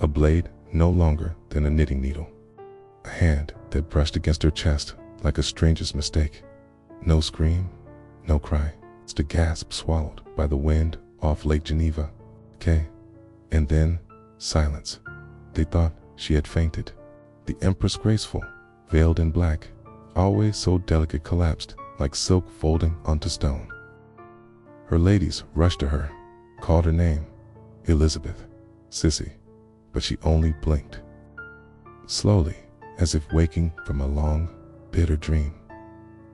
a blade no longer than a knitting needle, a hand that brushed against her chest like a stranger's mistake. No scream, no cry, just a gasp swallowed by the wind off Lake Geneva. And then silence. They thought she had fainted. The Empress, graceful, veiled in black, always so delicate, collapsed like silk folding onto stone. Her ladies rushed to her, called her name, Elisabeth, Sissi, but she only blinked. Slowly, as if waking from a long, bitter dream.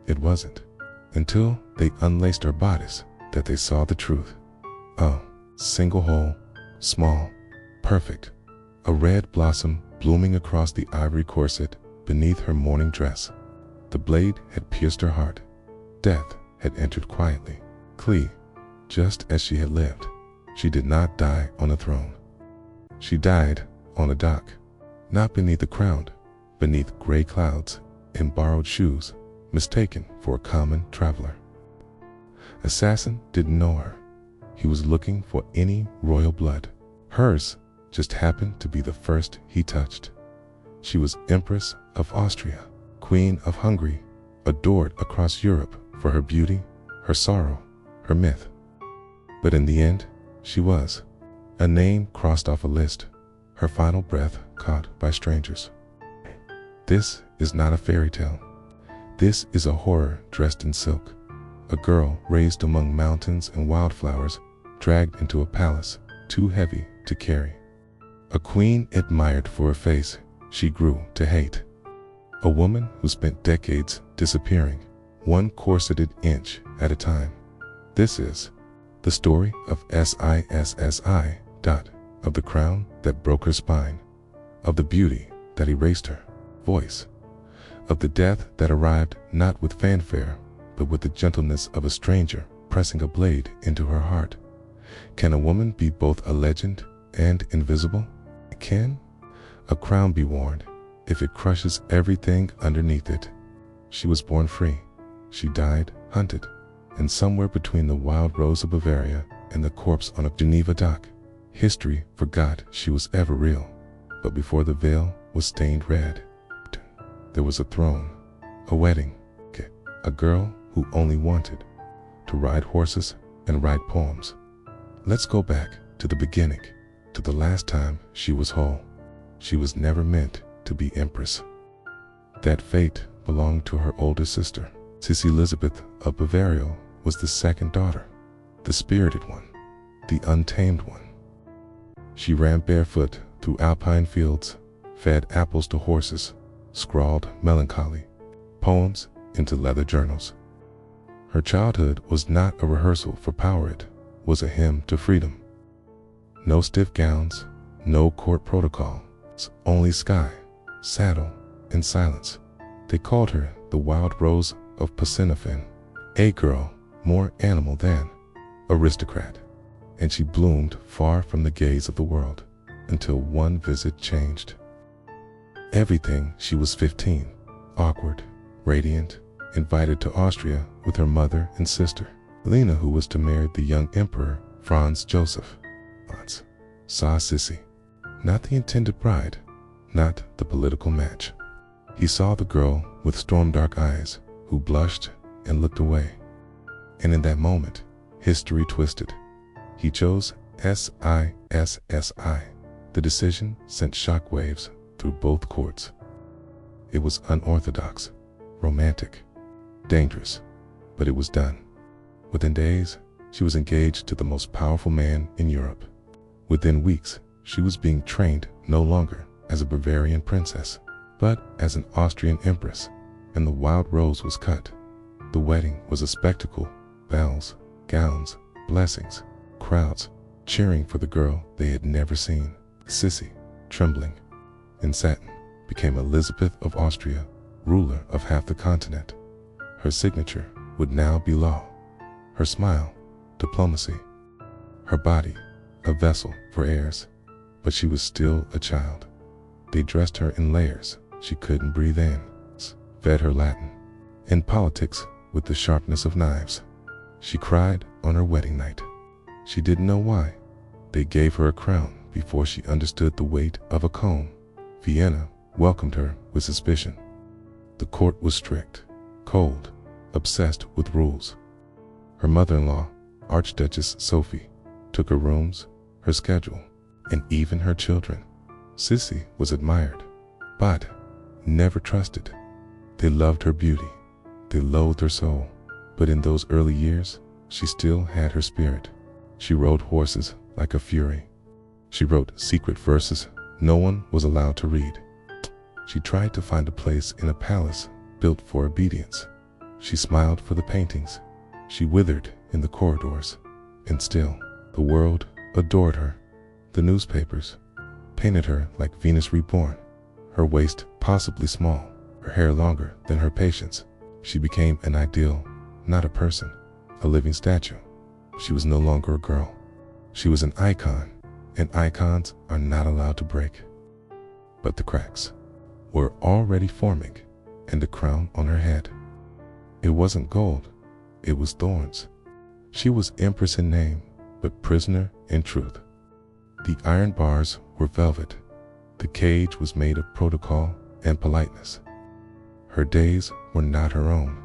It wasn't until they unlaced her bodice that they saw the truth. Oh, single hole, small, perfect, a red blossom blooming across the ivory corset beneath her mourning dress. The blade had pierced her heart. Death had entered quietly, just as she had lived. She did not die on a throne. She died on a dock, not beneath a crown, beneath gray clouds, in borrowed shoes, mistaken for a common traveler. Assassin didn't know her. He was looking for any royal blood. Hers just happened to be the first he touched. She was Empress of Austria, Queen of Hungary, adored across Europe for her beauty, her sorrow, her myth. But in the end, she was a name crossed off a list, her final breath caught by strangers. This is not a fairy tale. This is a horror dressed in silk. A girl raised among mountains and wildflowers, dragged into a palace too heavy to carry. A queen admired for her face she grew to hate. A woman who spent decades disappearing, one corseted inch at a time. This is the story of Sissi, of the crown that broke her spine, of the beauty that erased her voice, of the death that arrived not with fanfare, but with the gentleness of a stranger pressing a blade into her heart. Can a woman be both a legend and invisible? Can a crown be worn if it crushes everything underneath it? She was born free. She died hunted, and somewhere between the wild rose of Bavaria and the corpse on a Geneva dock, history forgot she was ever real. But before the veil was stained red, there was a throne, a wedding, a girl who only wanted to ride horses and write poems. Let's go back to the beginning, to the last time she was whole. She was never meant to be empress. That fate belonged to her older sister. Sisi Empress of Bavaria was the second daughter, the spirited one, the untamed one. She ran barefoot through alpine fields, fed apples to horses, scrawled melancholy poems into leather journals. Her childhood was not a rehearsal for power, it was a hymn to freedom. No stiff gowns, no court protocols, only sky, saddle, and silence. They called her the wild rose of Pasinofen, a girl more animal than aristocrat, and she bloomed far from the gaze of the world until one visit changed everything. She was 15, awkward, radiant, invited to Austria with her mother and sister. Lena, who was to marry the young emperor Franz Joseph, saw Sissi, not the intended bride, not the political match. He saw the girl with storm-dark eyes who blushed and looked away. And in that moment, history twisted. He chose Sissi. The decision sent shockwaves through both courts. It was unorthodox, romantic, dangerous, but it was done. Within days, she was engaged to the most powerful man in Europe. Within weeks, she was being trained no longer as a Bavarian princess, but as an Austrian empress, and the wild rose was cut. The wedding was a spectacle: bells, gowns, blessings, crowds cheering for the girl they had never seen. Sissi, trembling in satin, became Elisabeth of Austria, ruler of half the continent. Her signature would now be law, her smile, diplomacy, her body, a vessel for heirs. But she was still a child. They dressed her in layers she couldn't breathe in, fed her Latin, and politics with the sharpness of knives. She cried on her wedding night. She didn't know why. They gave her a crown before she understood the weight of a comb. Vienna welcomed her with suspicion. The court was strict, cold, obsessed with rules. Her mother-in-law, Archduchess Sophie, took her rooms, her schedule, and even her children. Sissi was admired, but never trusted. They loved her beauty. They loathed her soul. But in those early years, she still had her spirit. She rode horses like a fury. She wrote secret verses no one was allowed to read. She tried to find a place in a palace built for obedience. She smiled for the paintings. She withered in the corridors. And still, the world adored her. The newspapers painted her like Venus reborn. Her waist possibly small, her hair longer than her patience. She became an ideal, not a person, a living statue. She was no longer a girl. She was an icon, and icons are not allowed to break. But the cracks were already forming, and the crown on her head. It wasn't gold, it was thorns. She was empress in name, but prisoner in truth. The iron bars were velvet. The cage was made of protocol and politeness. Her days were not her own.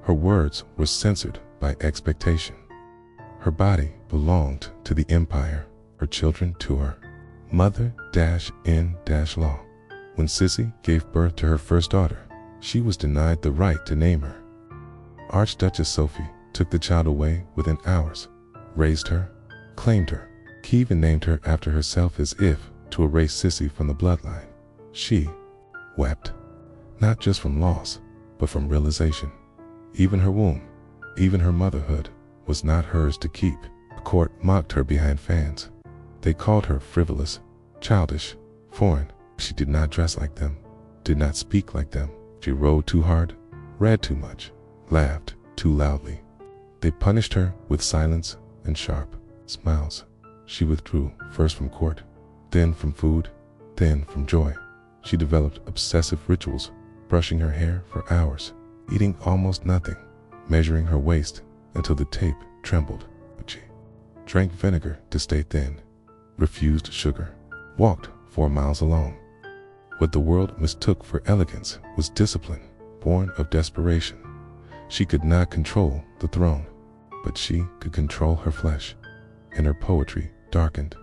Her words were censored by expectation. Her body belonged to the empire, her children to her. Mother-in-law. When Sissi gave birth to her first daughter, she was denied the right to name her. Archduchess Sophie took the child away within hours, raised her, claimed her. She even named her after herself as if to erase Sissi from the bloodline. She wept, not just from loss, but from realization. Even her womb, even her motherhood, was not hers to keep. The court mocked her behind fans. They called her frivolous, childish, foreign. She did not dress like them, did not speak like them. She rode too hard, read too much, laughed too loudly. They punished her with silence and sharp smiles. She withdrew first from court, then from food, then from joy. She developed obsessive rituals, brushing her hair for hours, eating almost nothing, measuring her waist until the tape trembled. She drank vinegar to stay thin, refused sugar, walked 4 miles alone. What the world mistook for elegance was discipline, born of desperation. She could not control the throne, but she could control her flesh, and her poetry darkened.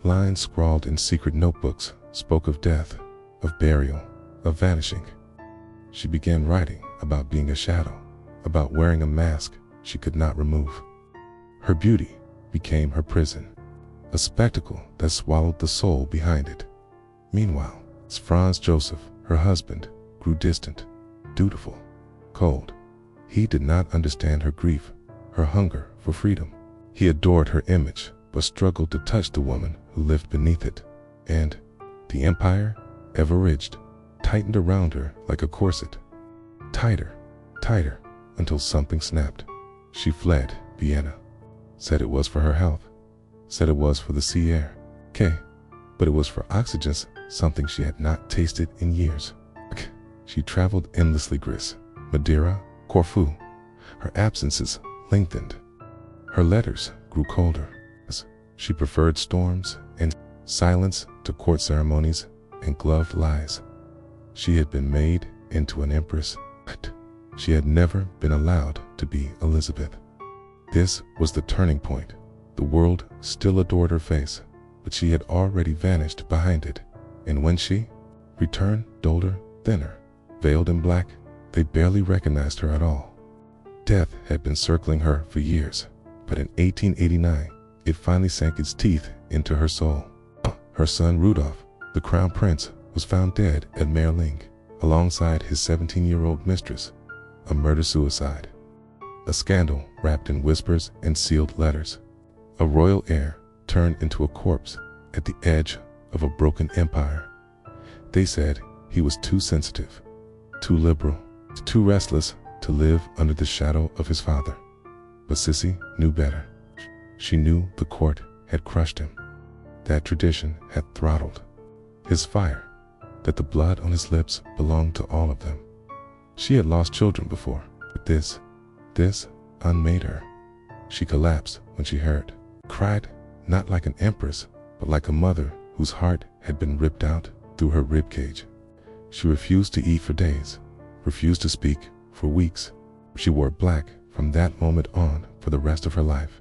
Lines scrawled in secret notebooks spoke of death, of burial, of vanishing. She began writing about being a shadow, about wearing a mask she could not remove. Her beauty became her prison, a spectacle that swallowed the soul behind it. Meanwhile, Franz Joseph, her husband, grew distant, dutiful, cold. He did not understand her grief, her hunger for freedom. He adored her image, but struggled to touch the woman who lived beneath it. And the empire, ever ridged, tightened around her like a corset. Tighter, tighter, until something snapped. She fled Vienna, said it was for her health, said it was for the sea air. But it was for oxygen, something she had not tasted in years. She traveled endlessly, Greece, Madeira, Corfu. Her absences lengthened. Her letters grew colder. She preferred storms and silence to court ceremonies and gloved lies. She had been made into an empress, but she had never been allowed to be Elisabeth. This was the turning point. The world still adored her face, but she had already vanished behind it. And when she returned, older, thinner, veiled in black, they barely recognized her at all. Death had been circling her for years, but in 1889, it finally sank its teeth into her soul. Her son Rudolph, the crown prince, was found dead at Merling, alongside his 17-year-old mistress, a murder-suicide. A scandal wrapped in whispers and sealed letters. A royal heir turned into a corpse at the edge of a broken empire. They said he was too sensitive, too liberal, too restless to live under the shadow of his father. But Sissi knew better. She knew the court had crushed him, that tradition had throttled his fire, that the blood on his lips belonged to all of them. She had lost children before, but this unmade her. She collapsed when she heard, cried not like an empress, but like a mother whose heart had been ripped out through her ribcage. She refused to eat for days, refused to speak for weeks. She wore black from that moment on for the rest of her life.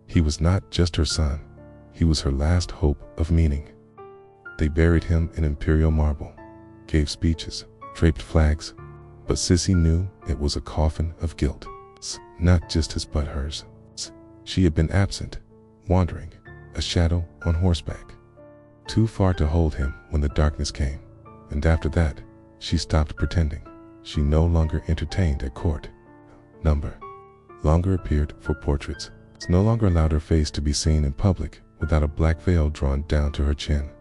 He was not just her son, he was her last hope of meaning. They buried him in imperial marble, gave speeches, draped flags, but Sissi knew it was a coffin of guilt, not just his but hers. She had been absent, wandering, a shadow on horseback, too far to hold him when the darkness came. And after that, she stopped pretending. She no longer entertained at court. Number longer appeared for portraits. No longer allowed her face to be seen in public without a black veil drawn down to her chin.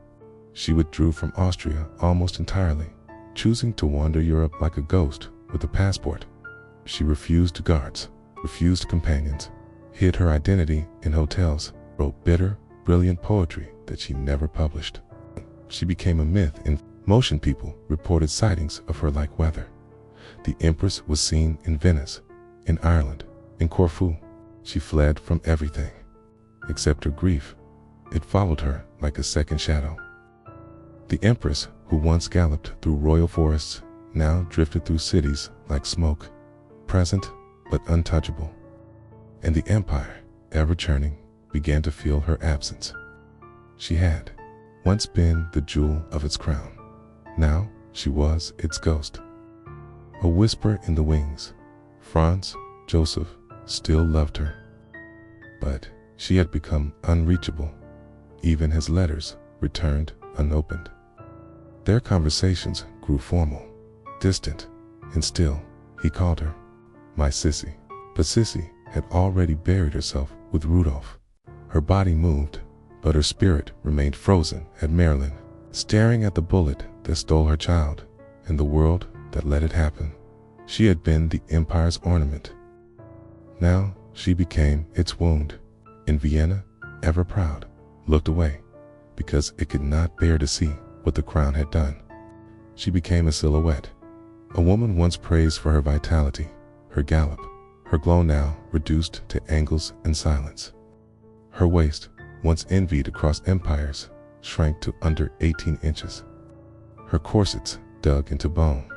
She withdrew from Austria almost entirely, choosing to wander Europe like a ghost with a passport. She refused guards, refused companions, hid her identity in hotels, wrote bitter, brilliant poetry that she never published. She became a myth in motion. People reported sightings of her like weather. The Empress was seen in Venice, in Ireland, in Corfu. She fled from everything, except her grief. It followed her like a second shadow. The Empress, who once galloped through royal forests, now drifted through cities like smoke, present but untouchable. And the empire, ever churning, began to feel her absence. She had once been the jewel of its crown. Now she was its ghost. A whisper in the wings. Franz Joseph still loved her, but she had become unreachable. Even his letters returned unopened. Their conversations grew formal, distant, and still he called her my Sissi. But Sissi had already buried herself with Rudolph. Her body moved, but her spirit remained frozen at Maryland, staring at the bullet that stole her child and the world that let it happen. She had been the empire's ornament. Now she became its wound. In Vienna, ever proud, looked away because it could not bear to see what the crown had done. She became a silhouette. A woman once praised for her vitality, her gallop, her glow now reduced to angles and silence. Her waist, once envied across empires, shrank to under 18 inches. Her corsets dug into bone.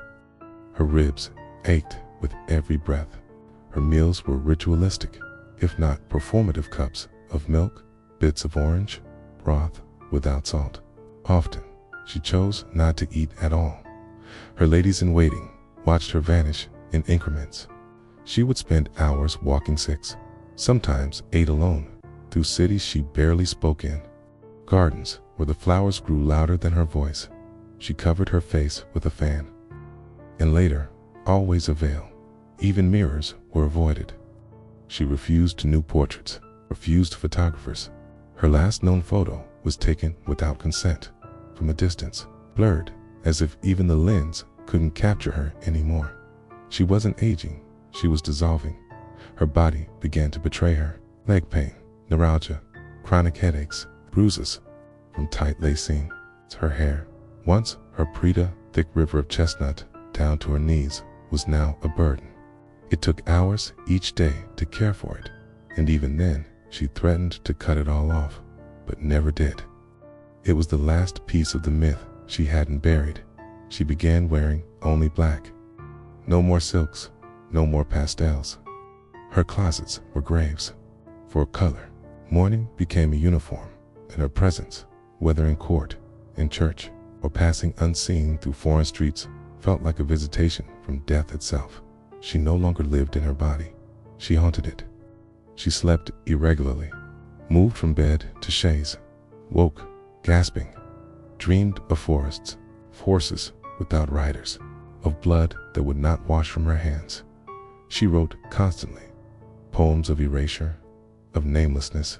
Her ribs ached with every breath. Her meals were ritualistic, if not performative cups of milk, bits of orange, broth without salt. Often, she chose not to eat at all. Her ladies-in-waiting watched her vanish in increments. She would spend hours walking 6, sometimes 8 alone, through cities she barely spoke in, gardens where the flowers grew louder than her voice. She covered her face with a fan. And later, always a veil. Even mirrors were avoided. She refused new portraits, refused photographers. Her last known photo was taken without consent, from a distance, blurred, as if even the lens couldn't capture her anymore. She wasn't aging, she was dissolving. Her body began to betray her. Leg pain, neuralgia, chronic headaches, bruises from tight lacing. Her hair, once her Prida thick river of chestnut down to her knees, was now a burden. It took hours each day to care for it, and even then she threatened to cut it all off, but never did. It was the last piece of the myth she hadn't buried. She began wearing only black. No more silks, no more pastels. Her closets were graves. For color, mourning became a uniform, and her presence, whether in court, in church, or passing unseen through foreign streets, felt like a visitation from death itself. She no longer lived in her body. She haunted it. She slept irregularly, moved from bed to chaise, woke, gasping, dreamed of forests, of horses without riders, of blood that would not wash from her hands. She wrote constantly, poems of erasure, of namelessness,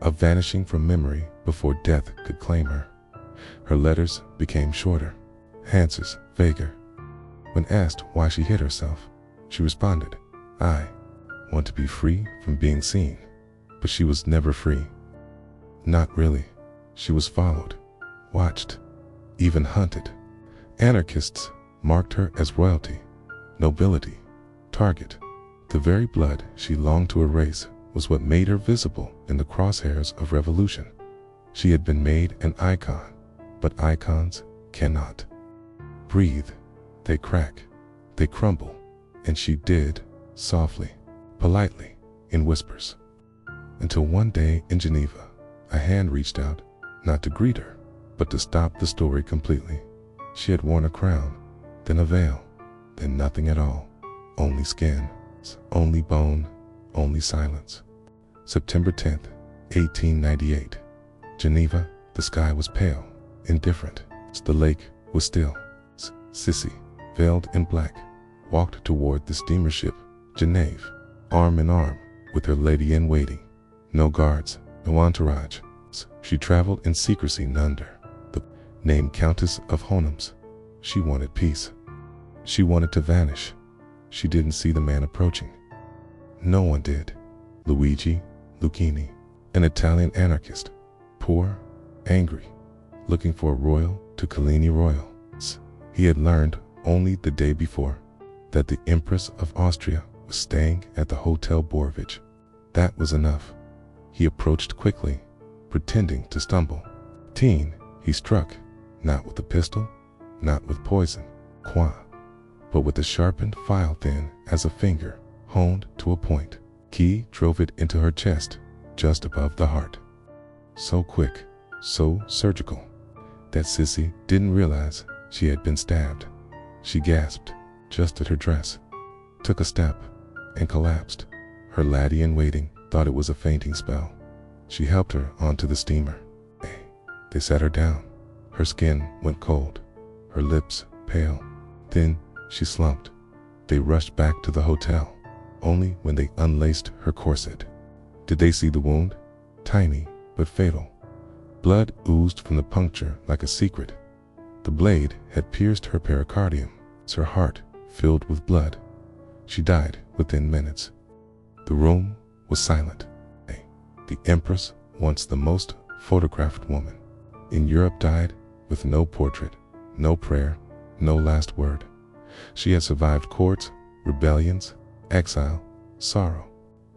of vanishing from memory before death could claim her. Her letters became shorter, answers vaguer. When asked why she hid herself, she responded, "I want to be free from being seen." But she was never free. Not really. She was followed, watched, even hunted. Anarchists marked her as royalty, nobility, target. The very blood she longed to erase was what made her visible in the crosshairs of revolution. She had been made an icon, but icons cannot breathe. They crack, they crumble, and she did, softly, politely, in whispers. Until one day in Geneva, a hand reached out, not to greet her, but to stop the story completely. She had worn a crown, then a veil, then nothing at all. Only skin, only bone, only silence. September 10th, 1898. Geneva, the sky was pale, indifferent. The lake was still. Sissi, veiled in black, walked toward the steamer ship, Geneva, arm in arm with her lady-in-waiting. No guards, no entourage. She traveled in secrecy under the name Countess of Honems. She wanted peace. She wanted to vanish. She didn't see the man approaching. No one did. Luigi Lucchini, an Italian anarchist, poor, angry, looking for a royal to Collini royal. He had learned only the day before that the Empress of Austria was staying at the Hotel Borovich. That was enough. He approached quickly, pretending to stumble. He struck, not with a pistol, not with poison, but with a sharpened file thin as a finger, honed to a point. He drove it into her chest, just above the heart. So quick, so surgical, that Sissi didn't realize she had been stabbed. She gasped, just at her dress, took a step, and collapsed. Her laddie-in-waiting thought it was a fainting spell. She helped her onto the steamer. They sat her down. Her skin went cold, her lips pale. Then she slumped. They rushed back to the hotel, only when they unlaced her corset. Did they see the wound? Tiny, but fatal. Blood oozed from the puncture like a secret. The blade had pierced her pericardium, her heart filled with blood. She died within minutes. The room was silent. The Empress, once the most photographed woman in Europe, died with no portrait, no prayer, no last word. She had survived courts, rebellions, exile, sorrow,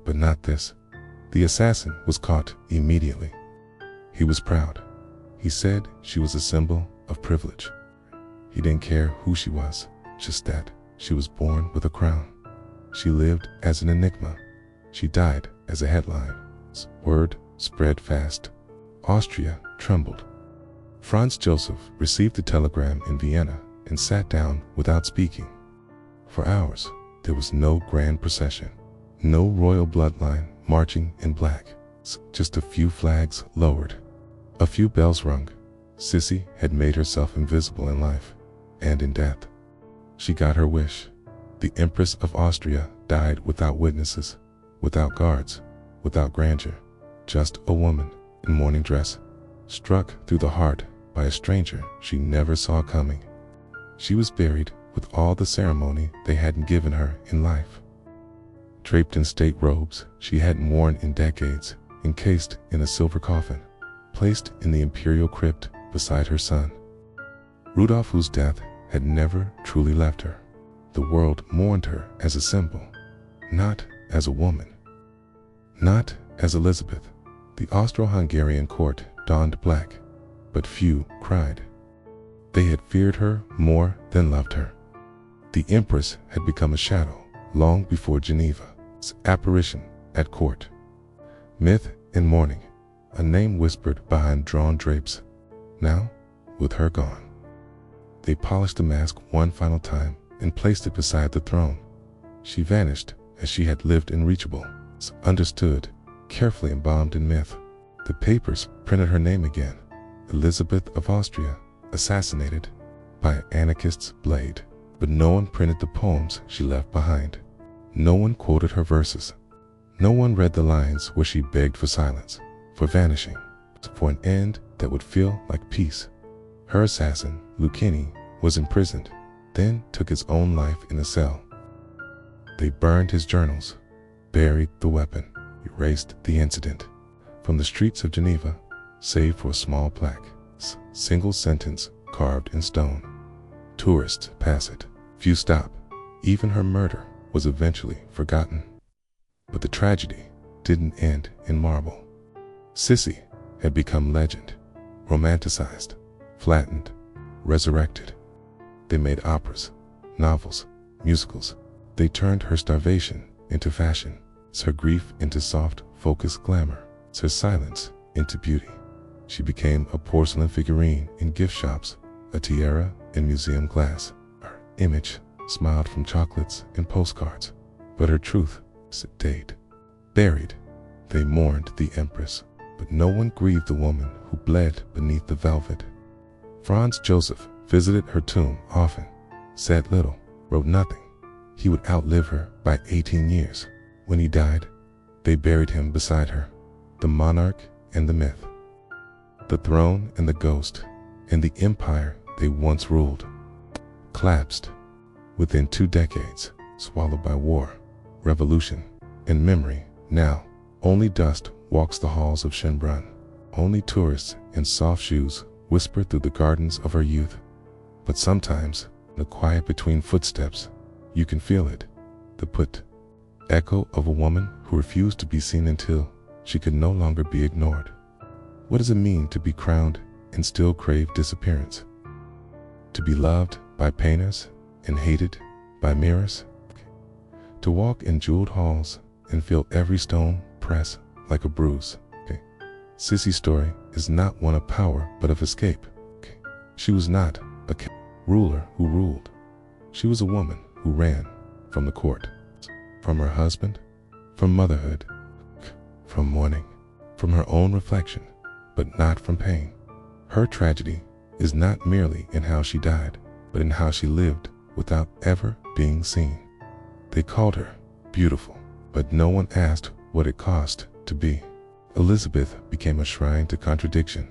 but not this. The assassin was caught immediately. He was proud. He said she was a symbol of privilege. He didn't care who she was, just that she was born with a crown. She lived as an enigma. She died as a headline. Word spread fast. Austria trembled. Franz Joseph received the telegram in Vienna and sat down without speaking. For hours, there was no grand procession, no royal bloodline marching in black, just a few flags lowered, a few bells rung. Sissi had made herself invisible in life and in death. She got her wish. The Empress of Austria died without witnesses, without guards, without grandeur, just a woman in mourning dress, struck through the heart by a stranger she never saw coming. She was buried with all the ceremony they hadn't given her in life. Draped in state robes she hadn't worn in decades, encased in a silver coffin, placed in the imperial crypt beside her son. Rudolf, whose death had never truly left her. The world mourned her as a symbol, not as a woman. Not as Elisabeth. The austro-hungarian court donned black, but few cried. They had feared her more than loved her. The Empress had become a shadow long before Geneva's apparition at court. Myth and mourning, a name whispered behind drawn drapes. Now, with her gone, they polished the mask one final time and placed it beside the throne. She vanished as she had lived unreachable, understood, carefully embalmed in myth. The papers printed her name again, Elisabeth of Austria, assassinated by an anarchist's blade. But no one printed the poems she left behind. No one quoted her verses. No one read the lines where she begged for silence, for vanishing, for an end that would feel like peace. Her assassin, Lucchini, was imprisoned, then took his own life in a cell. They burned his journals, buried the weapon, erased the incident from the streets of Geneva, save for a small plaque, single sentence carved in stone. Tourists pass it, few stop. Even her murder was eventually forgotten. But the tragedy didn't end in marble. Sissi had become legend, romanticized, flattened, resurrected. They made operas, novels, musicals. They turned her starvation into fashion, her grief into soft, focused glamour, her silence into beauty. She became a porcelain figurine in gift shops, a tiara in museum glass. Her image smiled from chocolates and postcards, but her truth stayed buried. They mourned the empress, but no one grieved the woman who bled beneath the velvet. Franz Joseph visited her tomb often, said little, wrote nothing. He would outlive her by 18 years. When he died, they buried him beside her, the monarch and the myth, the throne and the ghost, and the empire they once ruled, collapsed within 2 decades, swallowed by war, revolution, and memory. Now, only dust walks the halls of Schönbrunn. Only tourists in soft shoes whisper through the gardens of her youth. But sometimes, in the quiet between footsteps, you can feel it, the echo of a woman who refused to be seen until she could no longer be ignored. What does it mean to be crowned and still crave disappearance? To be loved by painters and hated by mirrors? To walk in jeweled halls and feel every stone press like a bruise? Sissi's story is not one of power but of escape. She was not a ruler who ruled. She was a woman who ran from the court, from her husband, from motherhood, from mourning, from her own reflection, but not from pain. Her tragedy is not merely in how she died, but in how she lived without ever being seen. They called her beautiful, but no one asked what it cost to be. Elisabeth became a shrine to contradiction,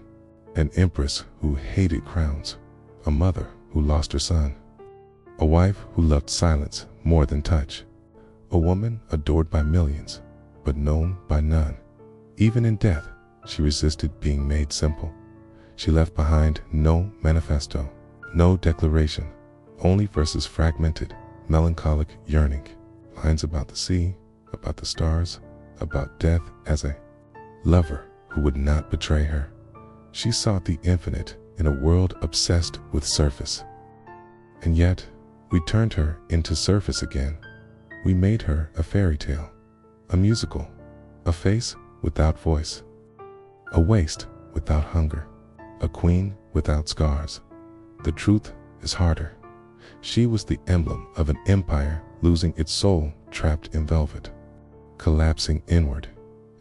an empress who hated crowns, a mother who lost her son, a wife who loved silence more than touch, a woman adored by millions, but known by none. Even in death, she resisted being made simple. She left behind no manifesto, no declaration, only verses fragmented, melancholic yearning, lines about the sea, about the stars, about death as a lover who would not betray her. She sought the infinite in a world obsessed with surface. And yet, we turned her into surface again. We made her a fairy tale, a musical, a face without voice, a waist without hunger, a queen without scars. The truth is harder. She was the emblem of an empire losing its soul, trapped in velvet, collapsing inward.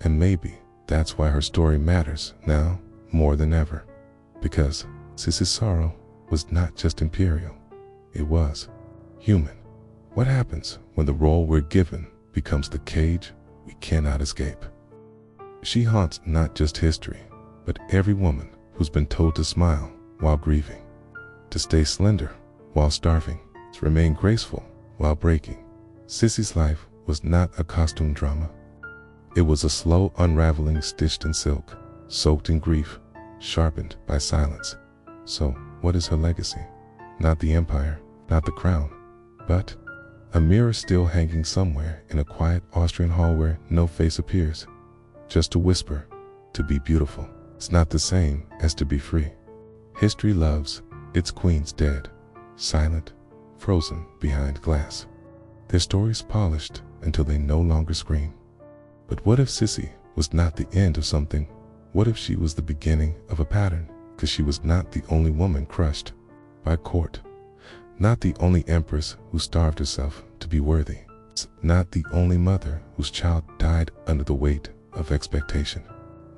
And maybe that's why her story matters now more than ever. Because Sissi's sorrow was not just imperial, it was human. What happens when the role we're given becomes the cage we cannot escape? She haunts not just history, but every woman who's been told to smile while grieving, to stay slender while starving, to remain graceful while breaking. Sissi's life was not a costume drama. It was a slow unraveling stitched in silk, soaked in grief, sharpened by silence. So, what is her legacy? Not the empire, not the crown, but a mirror still hanging somewhere in a quiet Austrian hall where no face appears. Just a whisper, to be beautiful. It's not the same as to be free. History loves its queens dead, silent, frozen behind glass. Their stories polished until they no longer scream. But what if Sissi was not the end of something? What if she was the beginning of a pattern? Because she was not the only woman crushed by court, not the only empress who starved herself to be worthy, not the only mother whose child died under the weight of expectation,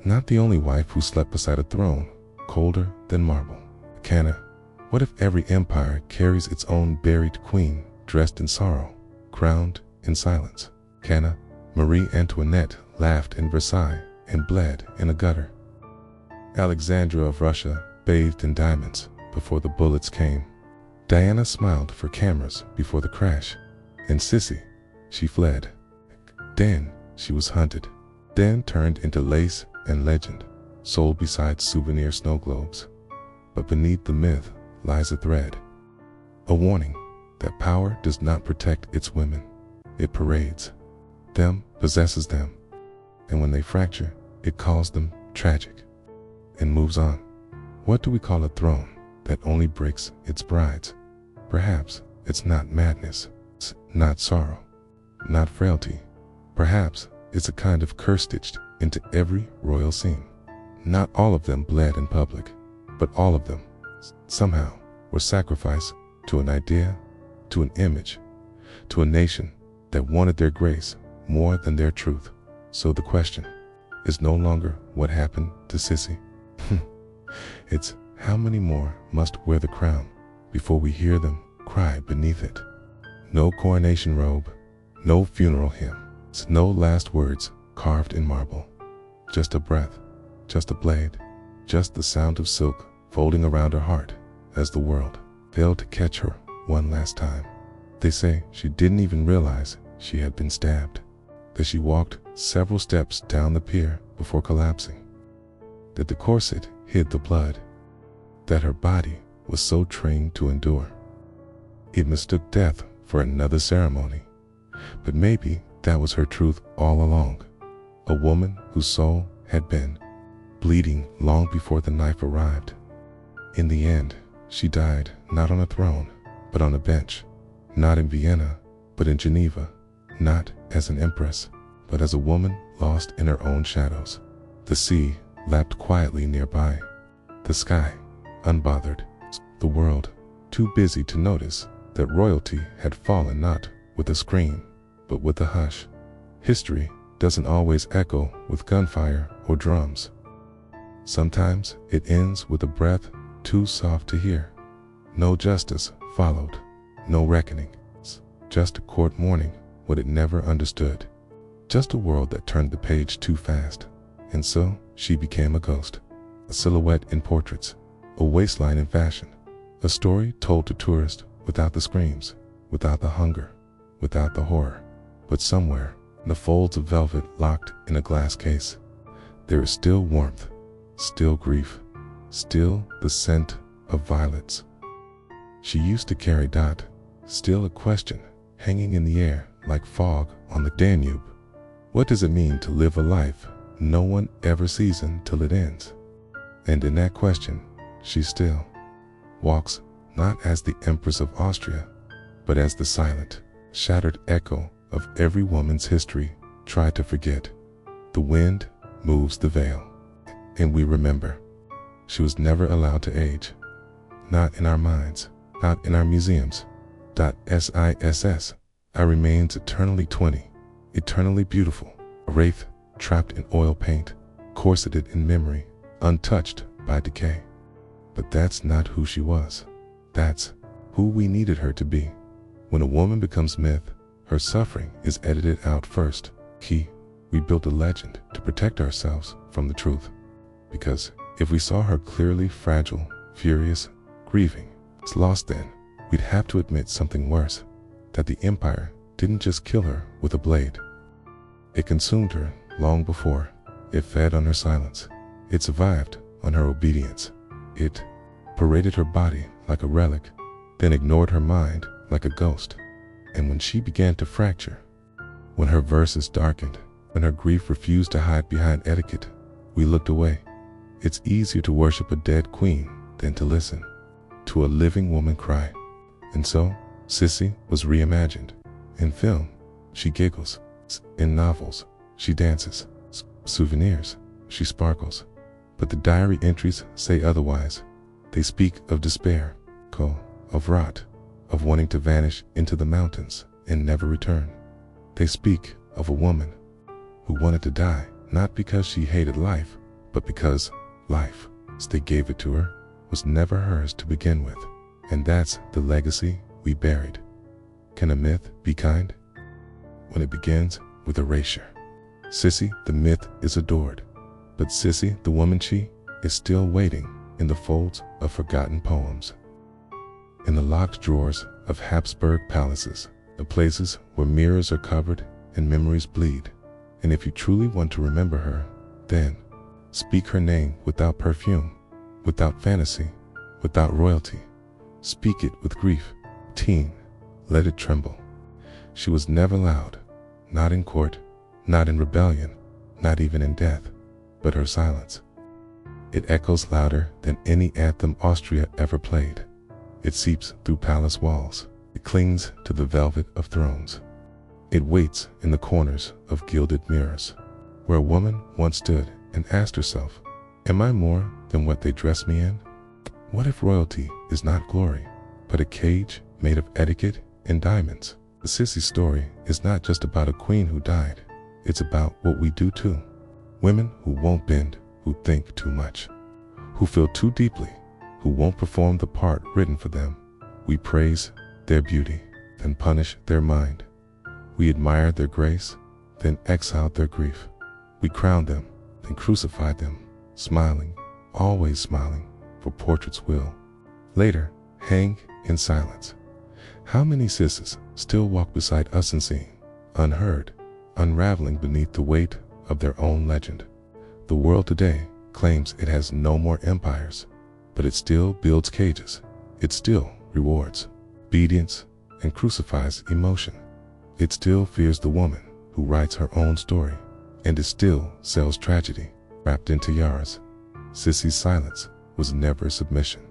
not the only wife who slept beside a throne colder than marble. What if every empire carries its own buried queen, dressed in sorrow, crowned in silence? Marie Antoinette laughed in Versailles and bled in a gutter. Alexandra of Russia bathed in diamonds before the bullets came. Diana smiled for cameras before the crash. And Sissi, she fled. Then she was hunted, then turned into lace and legend, sold beside souvenir snow globes. But beneath the myth lies a thread, a warning that power does not protect its women. It parades them, possesses them, and when they fracture, it calls them tragic. and moves on. What do we call a throne that only breaks its brides? Perhaps it's not madness, it's not sorrow, not frailty. Perhaps it's a kind of curse stitched into every royal scene. Not all of them bled in public, but all of them, somehow, were sacrificed to an idea, to an image, to a nation that wanted their grace more than their truth. So the question is no longer what happened to Sissi. It's how many more must wear the crown before we hear them cry beneath it. No coronation robe, no funeral hymn, no last words carved in marble. Just a breath, just a blade, just the sound of silk folding around her heart as the world failed to catch her one last time. They say she didn't even realize she had been stabbed, that she walked several steps down the pier before collapsing, that the corset hid the blood, that her body was so trained to endure. It mistook death for another ceremony, but maybe that was her truth all along. A woman whose soul had been bleeding long before the knife arrived. In the end, she died not on a throne, but on a bench, not in Vienna, but in Geneva, not as an empress, but as a woman lost in her own shadows. The sea lapped quietly nearby, the sky unbothered, the world too busy to notice that royalty had fallen not with a scream, but with a hush. History doesn't always echo with gunfire or drums. Sometimes it ends with a breath too soft to hear. No justice followed, no reckoning, just a court mourning what it never understood. Just a world that turned the page too fast, and so she became a ghost, a silhouette in portraits, a waistline in fashion, a story told to tourists without the screams, without the hunger, without the horror. But somewhere, in the folds of velvet locked in a glass case, there is still warmth, still grief, still the scent of violets. She used to carry Dot, still a question hanging in the air like fog on the Danube. What does it mean to live a life no one ever sees until it ends? And in that question, she still walks not as the Empress of Austria, but as the silent, shattered echo of every woman's history tried to forget. The wind moves the veil, and we remember. She was never allowed to age, not in our minds, not in our museums. Siss, I remains eternally 20, eternally beautiful, a wraith trapped in oil paint, corseted in memory, untouched by decay. But that's not who she was. That's who we needed her to be. When a woman becomes myth, her suffering is edited out first. We built a legend to protect ourselves from the truth. Because if we saw her clearly fragile, furious, grieving, it's lost, then we'd have to admit something worse, that the empire didn't just kill her with a blade. It consumed her long before. It fed on her silence. It survived on her obedience. It paraded her body like a relic, then ignored her mind like a ghost. And when she began to fracture, when her verses darkened, when her grief refused to hide behind etiquette, we looked away. It's easier to worship a dead queen than to listen to a living woman cry. And so, Sissi was reimagined. In film, she giggles. In novels, she dances. Souvenirs, she sparkles. But the diary entries say otherwise. They speak of despair, of rot, of wanting to vanish into the mountains and never return. They speak of a woman who wanted to die, not because she hated life, but because life, as they gave it to her, was never hers to begin with. And that's the legacy we buried. Can a myth be kind? When it begins with erasure. Sissi, the myth, is adored, but Sissi, the woman, she is still waiting in the folds of forgotten poems, in the locked drawers of Habsburg palaces, the places where mirrors are covered and memories bleed. And if you truly want to remember her, then speak her name without perfume, without fantasy, without royalty. Speak it with grief. Let it tremble. She was never loud, not in court, not in rebellion, not even in death, but her silence. It echoes louder than any anthem Austria ever played. It seeps through palace walls. It clings to the velvet of thrones. It waits in the corners of gilded mirrors, where a woman once stood and asked herself, am I more than what they dress me in? What if royalty is not glory, but a cage made of etiquette and diamonds? The Sissi story is not just about a queen who died. It's about what we do too. Women who won't bend, who think too much, who feel too deeply, who won't perform the part written for them. We praise their beauty, then punish their mind. We admire their grace, then exile their grief. We crown them, then crucify them, smiling, always smiling, for portraits will later hang in silence. How many Sissis still walk beside us unseen, unheard, unraveling beneath the weight of their own legend? The world today claims it has no more empires, but it still builds cages. It still rewards obedience and crucifies emotion. It still fears the woman who writes her own story, and it still sells tragedy wrapped in tiaras. Sissi's silence was never submission.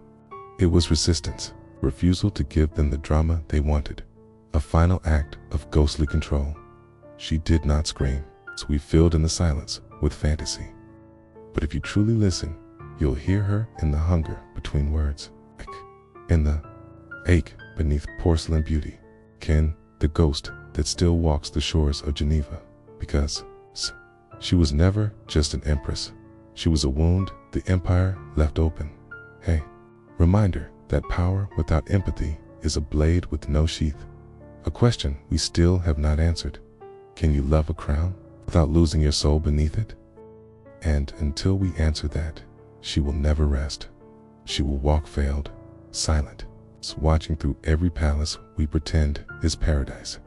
It was resistance, refusal to give them the drama they wanted, a final act of ghostly control. She did not scream, so we filled in the silence with fantasy. But if you truly listen, you'll hear her in the hunger between words, in the ache beneath porcelain beauty, the ghost that still walks the shores of Geneva, because she was never just an empress. She was a wound the empire left open. Hey, reminder that power without empathy is a blade with no sheath. A question we still have not answered. Can you love a crown without losing your soul beneath it? And until we answer that, she will never rest. She will walk veiled, silent, watching through every palace we pretend is paradise.